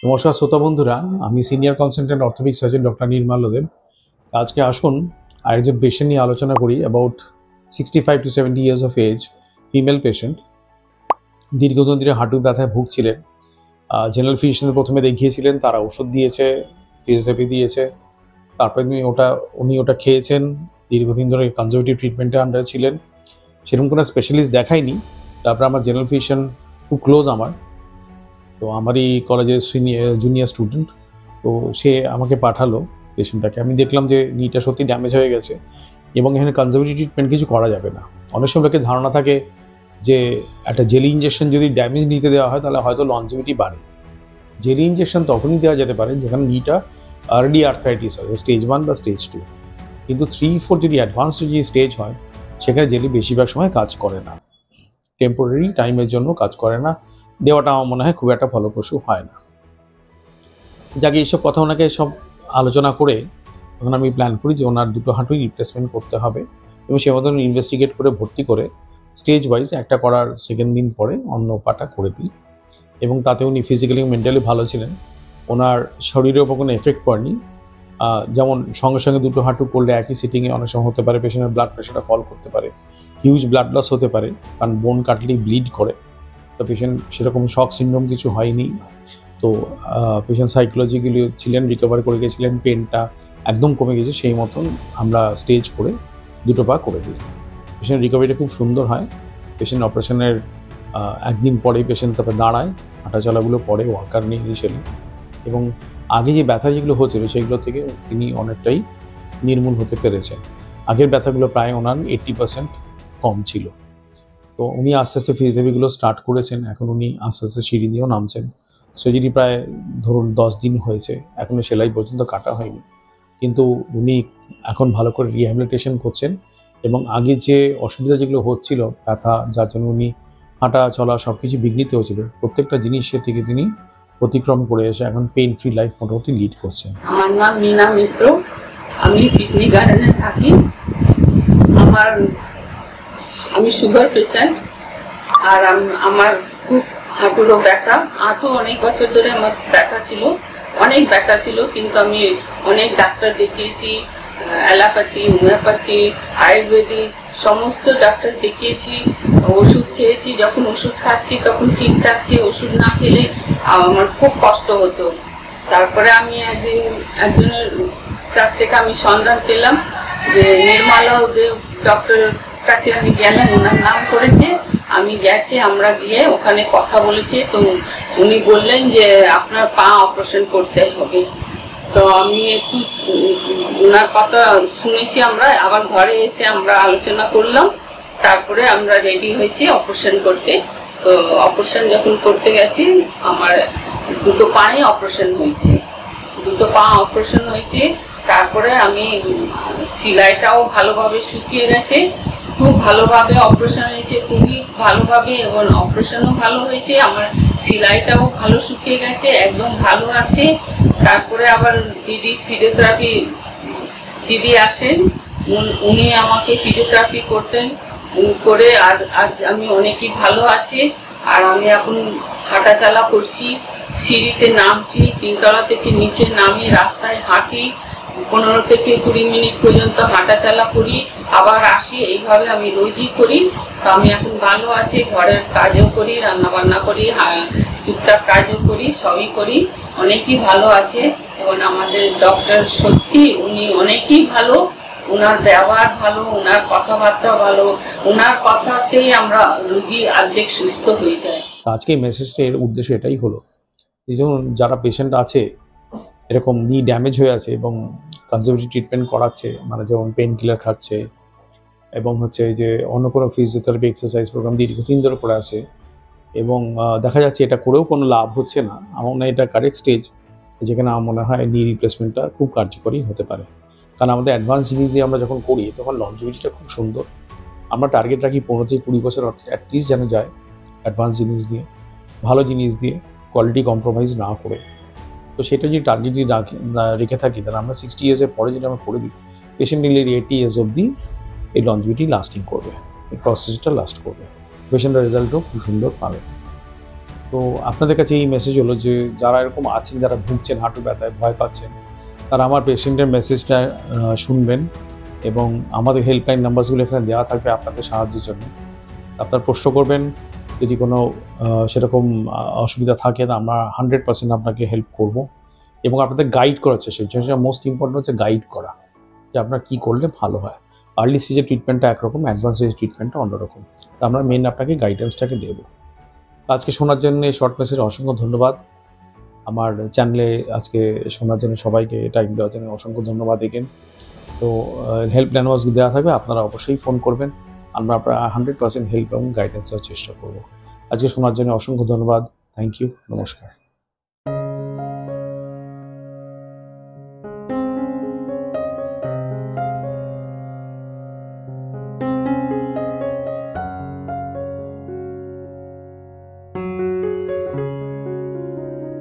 নমস্কার শ্রোতা বন্ধুরা, আমি senior consultant orthopaedic surgeon doctor Nirmal Dev. আজকে আসুন আরেকজন পেশেন্ট নিয়ে আলোচনা করি। About 65 to 70 years of age, female patient. দীর্ঘদিন ধরে হাঁটু ব্যথায় ভুগছিলেন। জেনারেল ফিজিশিয়ানের প্রথমে দেখিয়েছিলেন, তারা ওষুধ দিয়েছে, ফিজিওথেরাপি দিয়েছে। তারপরে উনি ওটা খেয়েছেন। দীর্ঘদিন ধরে কনজারভেটিভ ট্রিটমেন্টের আন্ডারে ছিলেন, সেরকম কোনো স্পেশালিস্ট দেখায়নি। তারপরে আমার জেনারেল ফিজিশিয়ান খুব ক্লোজ আমার, তো আমারই কলেজের জুনিয়র স্টুডেন্ট, তো সে আমাকে পাঠালো পেশেন্টটাকে। আমি দেখলাম যে নিটা সত্যি ড্যামেজ হয়ে গেছে এবং এখানে কনজারভেটিভ ট্রিটমেন্ট কিছু করা যাবে না। অনেক সময় লোকের ধারণা থাকে যে একটা জেলি ইঞ্জেকশন যদি ড্যামেজ নিতে দেওয়া হয় তাহলে হয়তো লঞ্জিভিটি বাড়ে। জেলি ইঞ্জেকশন তখনই দেওয়া যেতে পারে যেখানে নিটা আর্লি আর্থ্রাইটিস হয়, স্টেজ 1 বা স্টেজ 2, কিন্তু 3-4 যদি অ্যাডভান্স যদি স্টেজ হয় সেখানে জেলি বেশিরভাগ সময় কাজ করে না, টেম্পোরারি টাইমের জন্য কাজ করে না। দেওয়াটা আমার মনে হয় খুব একটা ফলপ্রসূ হয় না। যাকে এইসব কথা ওনাকে সব আলোচনা করে তখন আমি প্ল্যান করি যে ওনার দুটো হাঁটুই রিপ্লেসমেন্ট করতে হবে এবং সে মতন ইনভেস্টিগেট করে ভর্তি করে স্টেজ ওয়াইজ একটা করার সেকেন্ড দিন পরে অন্য পাটা করে দিই। এবং তাতে উনি ফিজিক্যালি মেন্টালি ভালো ছিলেন, ওনার শরীরের ওপর কোনো এফেক্ট পড়েনি। যেমন সঙ্গে সঙ্গে দুটো হাঁটু করলে একই সিটিংয়ে অনেক সময় হতে পারে পেশেন্টের ব্লাড প্রেশারটা ফল করতে পারে, হিউজ ব্লাড লস হতে পারে, কারণ বোন কাটলেই ব্লিড করে। তো পেশেন্ট সেরকম শক সিনড্রোম কিছু হয়নি। তো পেশেন্ট সাইকোলজিক্যালি ছিলেন, রিকভার করে গেছিলেন, পেনটা একদম কমে গেছে, সেই মতন আমরা স্টেজ করে দুটো পা করে দিই। পেশেন্ট রিকভারিটা খুব সুন্দর হয়। পেশেন্ট অপারেশনের একদিন পরেই পেশেন্ট তারপরে দাঁড়ায়, হাঁটা চলাগুলো পরে, ওয়াকার নেই ইনিশিয়ালি, এবং আগে যে ব্যথা যেগুলো হচ্ছিল সেগুলো থেকে তিনি অনেকটাই নির্মূল হতে পেরেছেন। আগের ব্যথাগুলো প্রায় ওনার 80% কম ছিল। তো উনি আস্তে আস্তে ফিজিওথেরাপিগুলো স্টার্ট করেছেন। এখন উনি আস্তে আস্তে সিঁড়ি দিয়েও নামছেন। সার্জারি প্রায় ধরুন 10 দিন হয়েছে, এখনও সেলাই পর্যন্ত কাটা হয়নি, কিন্তু উনি এখন ভালো করে রিহ্যাবিলিটেশন করছেন। এবং আগে যে অসুবিধা যেগুলো হচ্ছিল, ব্যথা, যার জন্য উনি হাঁটা চলা সব কিছু বিঘ্নিত হয়েছিল, প্রত্যেকটা জিনিসের থেকে তিনি অতিক্রম করে এসে এখন পেইন ফ্রি লাইফ মোটামুটি লিড করছেন। আমার নাম মিনা মিত্র, আমি পিকনিক গার্ডেনে থাকি। আমি সুগার পেশেন্ট, আর আমার খুব হাঁটুরও ব্যথা। হাঁটু অনেক বছর ধরে আমার ব্যথা ছিল, অনেক ব্যথা ছিল, কিন্তু আমি অনেক ডাক্তার দেখিয়েছি, অ্যালোপ্যাথি, হোমিওপ্যাথি, আয়ুর্বেদিক, সমস্ত ডাক্তার দেখিয়েছি, ওষুধ খেয়েছি। যখন ওষুধ খাচ্ছি তখন ঠিক থাকছে, ওষুধ না খেলে আমার খুব কষ্ট হতো। তারপরে আমি একজনের কাছ থেকে আমি সন্ধান পেলাম যে নির্মলা দেব ডক্টরের কাছে আমি গেলাম, ওনার নাম করেছে, আমি গেছি, আমরা গিয়ে ওখানে কথা বলেছি। তো উনি বললেন যে আপনার পা অপারেশন করতে হবে। তো আমি একটু ওনার কথা শুনেছি, আমরা আবার ঘরে এসে আমরা আলোচনা করলাম, তারপরে আমরা রেডি হয়েছি অপারেশন করতে। তো অপারেশন যখন করতে গেছি, আমার দুটো পায়ে অপারেশন হয়েছে, দুটো পা অপারেশন হয়েছে। তারপরে আমি সেলাইটাও ভালোভাবে শুকিয়ে গেছে, খুব ভালোভাবে অপারেশন হয়েছে, খুবই ভালোভাবে, এবং অপারেশনও ভালো হয়েছে। আমার সেলাইটাও ভালো শুকিয়ে গেছে, একদম ভালো আছে। তারপরে আবার ফিজিওথেরাপি দিদি আসেন, উনি আমাকে ফিজিওথেরাপি করতেন করে, আর আজ আমি অনেকই ভালো আছি। আর আমি এখন হাঁটা চলা করছি, সিঁড়িতে নামছি, 3তলা থেকে নিচে নামি রাস্তায় হাঁটি, 15 থেকে 20 মিনিট পর্যন্ত হাঁটা চলা করি, আবার আসি, এইভাবে আমি রোজই করি। তো আমি এখন ভালো আছি, ঘরের কাজও করি, রান্না বান্না করি, টুকটাক কাজও করি, সবই করি, অনেকই ভালো আছে। এবং আমাদের ডক্টর সত্যি উনি অনেকই ভালো, ওনার ব্যবহার ভালো, ওনার কথাবার্তা ভালো, ওনার কথাতেই আমরা রোগী অর্ধেক সুস্থ হয়ে যায়। আজকে এই মেসেজটা এর উদ্দেশ্য এটাই হলো, এই যেমন যারা পেশেন্ট আছে এরকম নি ড্যামেজ হয়ে আছে এবং কনজারভেটিভ ট্রিটমেন্ট করাচ্ছে, মানে যেমন পেন কিলার খাচ্ছে এবং হচ্ছে যে অন্য কোনো ফিজিওথেরাপি এক্সারসাইজ প্রোগ্রাম দীর্ঘদিন ধরে করে আসে, এবং দেখা যাচ্ছে এটা করেও কোনো লাভ হচ্ছে না, আমার মনে হয় এটা কারেক্ট স্টেজ যেখানে আমার মনে হয় নি রিপ্লেসমেন্টটা খুব কার্যকরী হতে পারে। কারণ আমাদের অ্যাডভান্স জিনিস দিয়ে আমরা যখন করি তখন লঞ্জিভিটিটা খুব সুন্দর। আমরা টার্গেট রাখি 15 থেকে 20 বছর অ্যাটলিস্ট যেন যায়, অ্যাডভান্স জিনিস দিয়ে, ভালো জিনিস দিয়ে, কোয়ালিটি কম্প্রোমাইজ না করে। তো সেটা যদি টার্গেট যদি রেখে থাকি তাহলে আমরা 60 ইয়ার্সের পরে যদি আমরা করে দিই, পেশেন্ট নিলে 80 ইয়ার্স অবধি এই লঞ্জিভিটি লাস্টিং করবে, এই প্রসেসটা লাস্ট করবে, পেশেন্টের রেজাল্টও খুব সুন্দর পাবে। তো তো আপনাদের কাছে এই মেসেজ হলো যে যারা এরকম আছেন, যারা ভুগছেন হাঁটু ব্যথায়, ভয় পাচ্ছেন, তারা আমার পেশেন্টের মেসেজটা শুনবেন এবং আমাদের হেল্পলাইন নাম্বারসগুলো এখানে দেওয়া থাকবে আপনাদের সাহায্যের জন্য। আপনার প্রশ্ন করবেন, যদি কোনো সেরকম অসুবিধা থাকে তা আমরা 100% আপনাকে হেল্প করব এবং আপনাদের গাইড করার চেষ্টা করছি। মোস্ট ইম্পর্টেন্ট হচ্ছে গাইড করা, যে আপনার কী করলে ভালো হয়। আর্লি স্টেজের ট্রিটমেন্টটা একরকম, অ্যাডভান্স স্টেজের ট্রিটমেন্টটা অন্যরকম। তো আমরা মেন আপনাকে গাইডেন্সটাকে দেবো। আজকে শোনার জন্য এই শর্ট মেসেজ অসংখ্য ধন্যবাদ। আমার চ্যানেলে আজকে শোনার জন্য সবাইকে টাইম দেওয়ার জন্য অসংখ্য ধন্যবাদ এগেন। তো হেল্পলাইন নাম্বার দেওয়া থাকবে, আপনারা অবশ্যই ফোন করবেন। আমরা আপনার 100% হেল্প এবং গাইডেন্স দেওয়ার চেষ্টা করব। আজকে শোনার জন্য অসংখ্য ধন্যবাদ। থ্যাংক ইউ, নমস্কার।